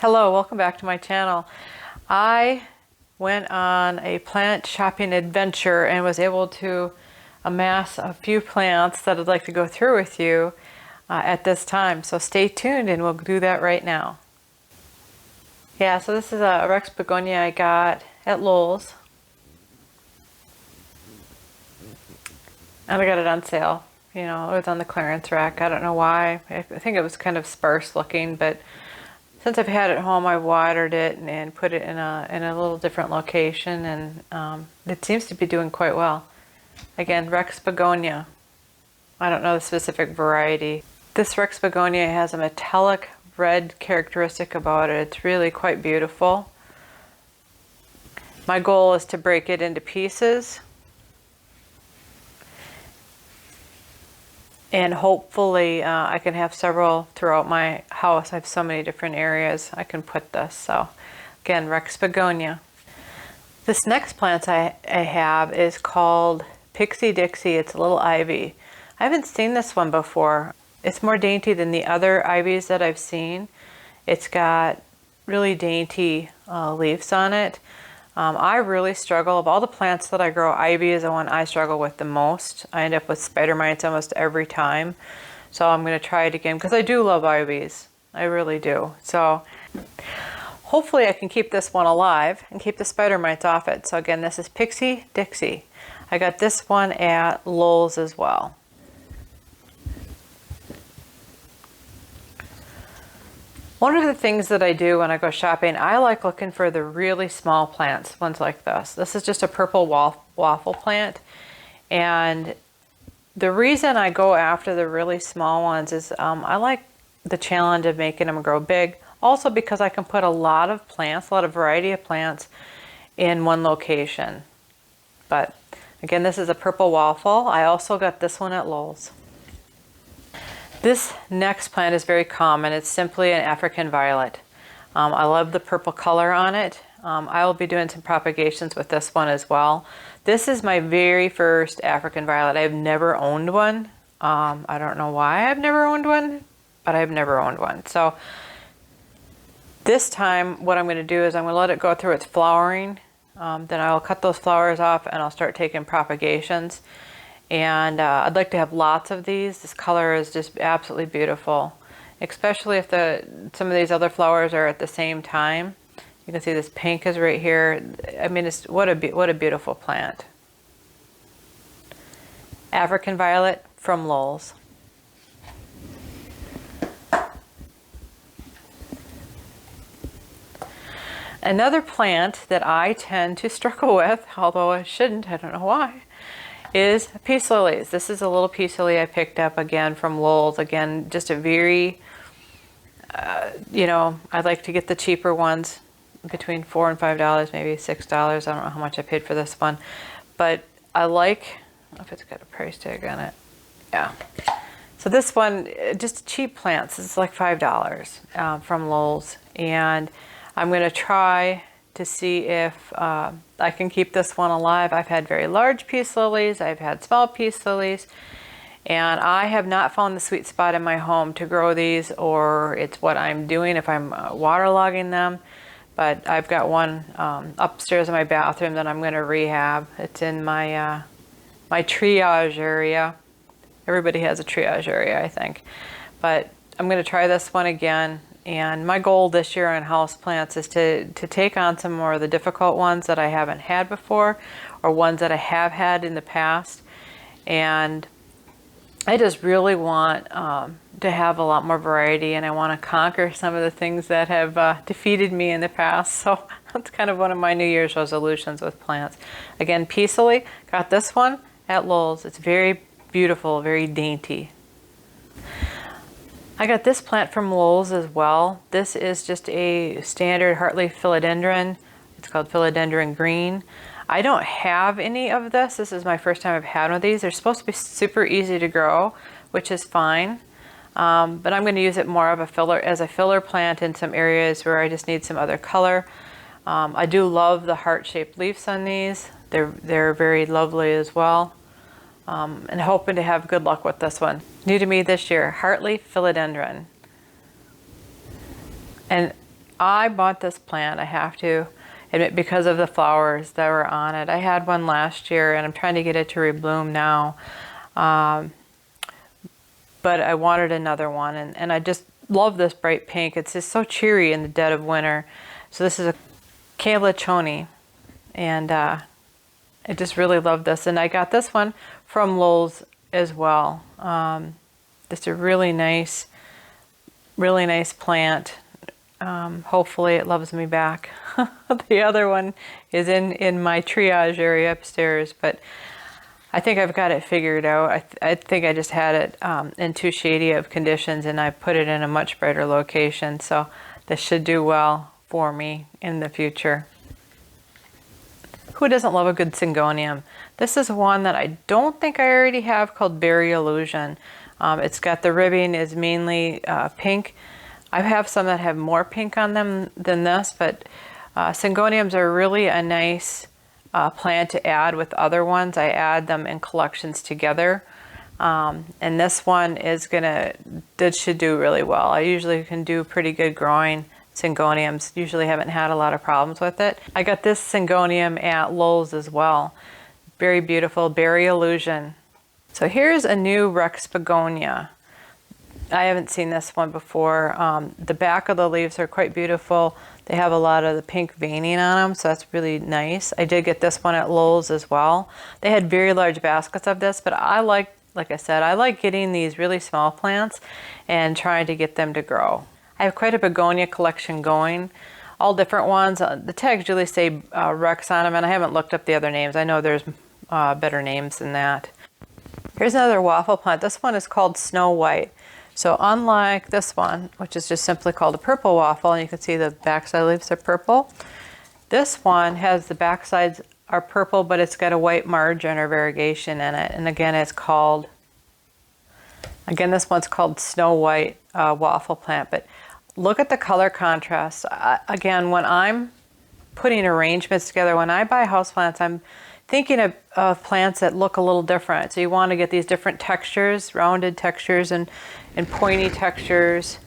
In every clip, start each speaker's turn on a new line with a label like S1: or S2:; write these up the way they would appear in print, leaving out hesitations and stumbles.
S1: Hello, welcome back to my channel. I went on a plant shopping adventure and was able to amass a few plants that I'd like to go through with you at this time. So stay tuned and we'll do that right now. Yeah, so this is a Rex Begonia I got at Lowe's. And I got it on sale. You know, it was on the clearance rack. I don't know why. I think it was kind of sparse looking, but since I've had it home, I watered it and put it in a little different location, and it seems to be doing quite well. Again, Rex Begonia. I don't know the specific variety. This Rex Begonia has a metallic red characteristic about it. It's really quite beautiful. My goal is to break it into pieces. And hopefully I can have several throughout my house. I have so many different areas I can put this. So again, Rex Begonia. This next plant I have is called Pixie Dixie. It's a little ivy. I haven't seen this one before. It's more dainty than the other ivies that I've seen. It's got really dainty leaves on it. I really struggle. Of all the plants that I grow, ivy is the one I struggle with the most. I end up with spider mites almost every time. So I'm going to try it again because I do love ivies. I really do. So hopefully I can keep this one alive and keep the spider mites off it. So again, this is Pixie Dixie. I got this one at Lowe's as well. One of the things that I do when I go shopping, I like looking for the really small plants, ones like this. This is just a purple waffle plant. And the reason I go after the really small ones is I like the challenge of making them grow big. Also because I can put a lot of plants, a lot of variety of plants in one location. But again, this is a purple waffle. I also got this one at Lowe's. This next plant is very common. It's simply an African violet. I love the purple color on it. I will be doing some propagations with this one as well. This is my very first African violet. I've never owned one. I don't know why I've never owned one, but I've never owned one. So this time what I'm going to do is I'm going to let it go through its flowering. Then I'll cut those flowers off and I'll start taking propagations. And I'd like to have lots of these. This color is just absolutely beautiful, especially if some of these other flowers are at the same time. You can see this pink is right here. I mean, it's what a beautiful plant. African violet from Lowe's. Another plant that I tend to struggle with, although I shouldn't, I don't know why, is peace lilies. This is a little peace lily I picked up again from Lowe's. Again, just a very, you know, I like to get the cheaper ones between $4 and $5, maybe $6. I don't know how much I paid for this one, but I like, I don't know if it's got a price tag on it. Yeah. So this one, just cheap plants. It's like $5 from Lowe's, and I'm going to try to see if I can keep this one alive. I've had very large peace lilies, I've had small peace lilies, and I have not found the sweet spot in my home to grow these, or it's what I'm doing if I'm waterlogging them. But I've got one upstairs in my bathroom that I'm going to rehab. It's in my my triage area. Everybody has a triage area, I think. But I'm going to try this one again. And my goal this year on houseplants is to take on some more of the difficult ones that I haven't had before, or ones that I have had in the past. And I just really want to have a lot more variety, and I want to conquer some of the things that have defeated me in the past. So that's kind of one of my New Year's resolutions with plants. Again, peace lily, got this one at Lowe's. It's very beautiful, very dainty. I got this plant from Lowe's as well. This is just a standard heartleaf philodendron. It's called Philodendron Green. I don't have any of this. This is my first time I've had one of these. They're supposed to be super easy to grow, which is fine. But I'm going to use it more of a filler, as a filler plant in some areas where I just need some other color. I do love the heart-shaped leaves on these. They're very lovely as well. And hoping to have good luck with this one. New to me this year, heartleaf philodendron. And I bought this plant, I have to admit, because of the flowers that were on it. I had one last year and I'm trying to get it to rebloom now. But I wanted another one, and I just love this bright pink. It's just so cheery in the dead of winter. So this is a Kalanchoe, and I just really love this. And I got this one from LOWES as well. Just a really nice plant. Hopefully it loves me back. The other one is in my triage area upstairs, but I think I've got it figured out. I think I just had it in too shady of conditions, and I put it in a much brighter location. So this should do well for me in the future. Who doesn't love a good Syngonium? This is one that I don't think I already have, called Berry Allusion. It's got the ribbing is mainly pink. I have some that have more pink on them than this, but Syngoniums are really a nice plant to add with other ones. I add them in collections together. And this one is that should do really well. I usually can do pretty good growing Syngoniums. Usually haven't had a lot of problems with it. I got this Syngonium at LOWES as well. Very beautiful, Berry Allusion. So here's a new Rex Begonia. I haven't seen this one before. The back of the leaves are quite beautiful. They have a lot of the pink veining on them, so that's really nice. I did get this one at LOWES as well. They had very large baskets of this, but like I said, I like getting these really small plants and trying to get them to grow. I have quite a begonia collection going, all different ones. The tags really say Rex on them, and I haven't looked up the other names. I know there's better names than that. Here's another waffle plant. This one is called Snow White. So unlike this one, which is just simply called a purple waffle, and you can see the backside leaves are purple, this one has the backsides are purple, but it's got a white margin or variegation in it. And again, this one's called Snow White waffle plant. But look at the color contrast. Again, when I'm putting arrangements together, when I buy houseplants, I'm thinking of plants that look a little different. So you want to get these different textures, rounded textures and pointy textures,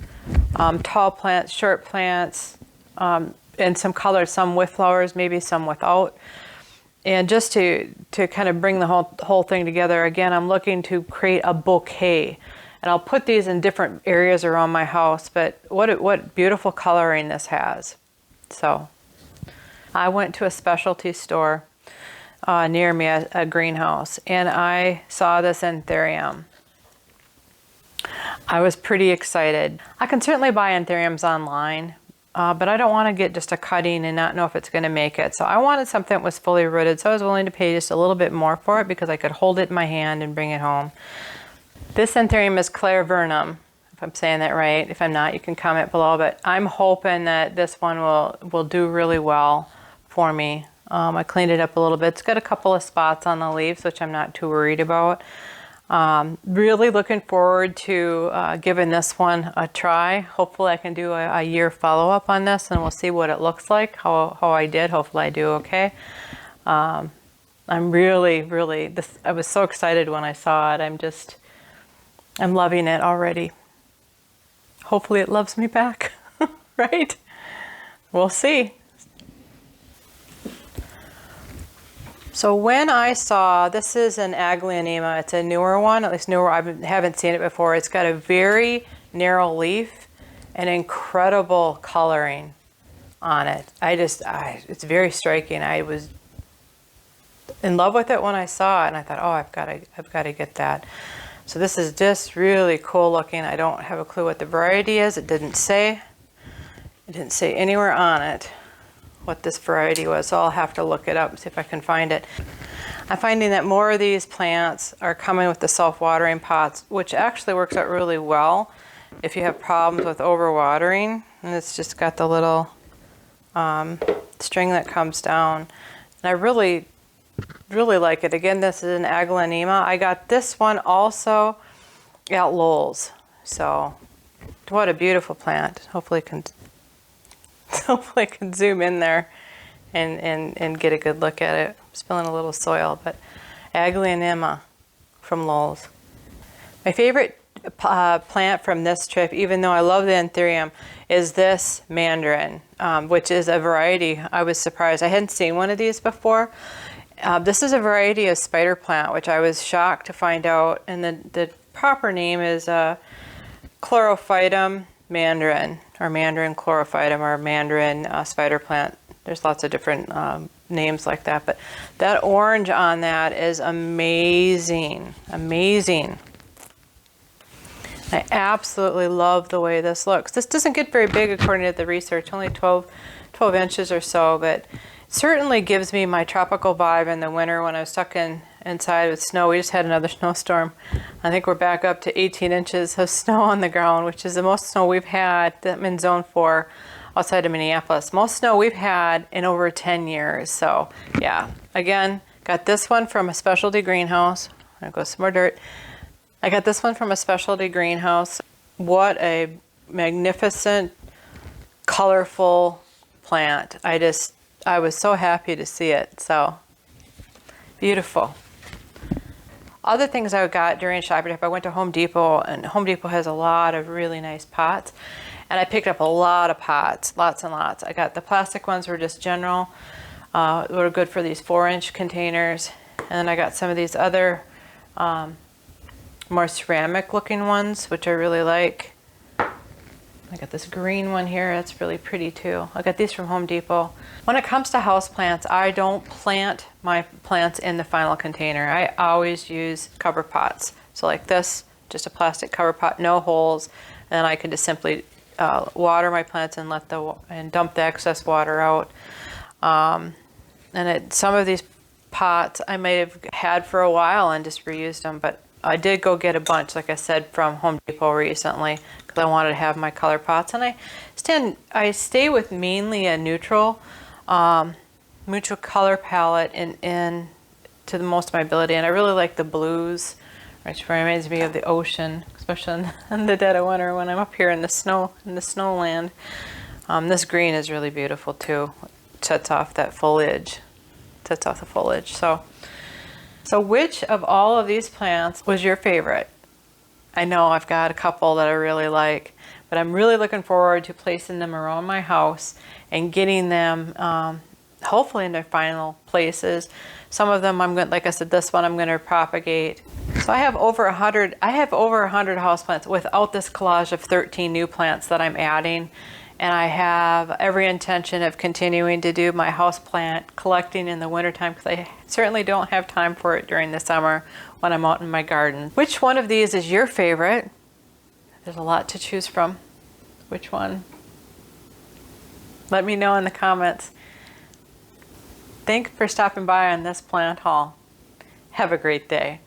S1: tall plants, short plants, and some colors, some with flowers, maybe some without. And just to kind of bring the whole thing together, again, I'm looking to create a bouquet. And I'll put these in different areas around my house, but what beautiful coloring this has. So I went to a specialty store near me, a greenhouse, and I saw this Anthurium. I was pretty excited. I can certainly buy Anthuriums online, but I don't want to get just a cutting and not know if it's going to make it. So I wanted something that was fully rooted, so I was willing to pay just a little bit more for it because I could hold it in my hand and bring it home. This Anthurium is Clarinervium, if I'm saying that right. If I'm not, you can comment below, but I'm hoping that this one will do really well for me. I cleaned it up a little bit. It's got a couple of spots on the leaves, which I'm not too worried about. Really looking forward to giving this one a try. Hopefully I can do a year follow-up on this, and we'll see what it looks like, how I did. Hopefully I do okay. I'm really, I was so excited when I saw it. I'm loving it already. Hopefully it loves me back, right? We'll see. So when I saw, this is an Aglaonema, it's a newer one, at least newer, I haven't seen it before. It's got a very narrow leaf and incredible coloring on it. It's very striking. I was in love with it when I saw it, and I thought, oh, I've got to get that. So this is just really cool looking. I don't have a clue what the variety is. It didn't say anywhere on it what this variety was, so I'll have to look it up and see if I can find it. I'm finding that more of these plants are coming with the self-watering pots, which actually works out really well if you have problems with overwatering. And it's just got the little string that comes down. And I really like it. Again, this is an Aglaonema. I got this one also at LOWES. So what a beautiful plant. Hopefully I can zoom in there and get a good look at it. I'm spilling a little soil, but Aglaonema from LOWES. My favorite plant from this trip, even though I love the Anthurium, is this Mandarin, which is a variety. I was surprised. I hadn't seen one of these before. This is a variety of spider plant, which I was shocked to find out. And the proper name is Chlorophytum Mandarin, or Mandarin Chlorophytum, or Mandarin spider plant. There's lots of different names like that, but that orange on that is amazing, amazing. I absolutely love the way this looks. This doesn't get very big according to the research, only 12 inches or so, but certainly gives me my tropical vibe in the winter when I was stuck inside with snow. We just had another snowstorm. I think we're back up to 18 inches of snow on the ground, which is the most snow we've had. I'm in zone 4 outside of Minneapolis. Most snow we've had in over 10 years. So yeah, again, got this one from a specialty greenhouse. I'm gonna go some more dirt. I got this one from a specialty greenhouse. What a magnificent, colorful plant. I was so happy to see it. So beautiful. Other things I got during shopping trip, I went to Home Depot, and Home Depot has a lot of really nice pots. And I picked up a lot of pots, lots and lots. I got the plastic ones were just general, were good for these 4-inch containers. And then I got some of these other more ceramic looking ones, which I really like. I got this green one here, that's really pretty too. I got these from Home Depot. When it comes to house plants, I don't plant my plants in the final container. I always use cover pots. So like this, just a plastic cover pot, no holes, and I can just simply water my plants and dump the excess water out. Some of these pots I may have had for a while and just reused them, but I did go get a bunch, like I said, from Home Depot recently because I wanted to have my color pots. And I stay with mainly a neutral color palette in to the most of my ability. And I really like the blues, which reminds me of the ocean, especially in the dead of winter when I'm up here in the snowland. This green is really beautiful too. It sets off that foliage, sets off the foliage. So which of all of these plants was your favorite? I know I've got a couple that I really like, but I'm really looking forward to placing them around my house and getting them hopefully in their final places. Some of them like I said, this one I'm going to propagate. So I have over 100 houseplants without this collage of 13 new plants that I'm adding. And I have every intention of continuing to do my houseplant collecting in the wintertime because I certainly don't have time for it during the summer when I'm out in my garden. Which one of these is your favorite? There's a lot to choose from. Which one? Let me know in the comments. Thanks for stopping by on this plant haul. Have a great day.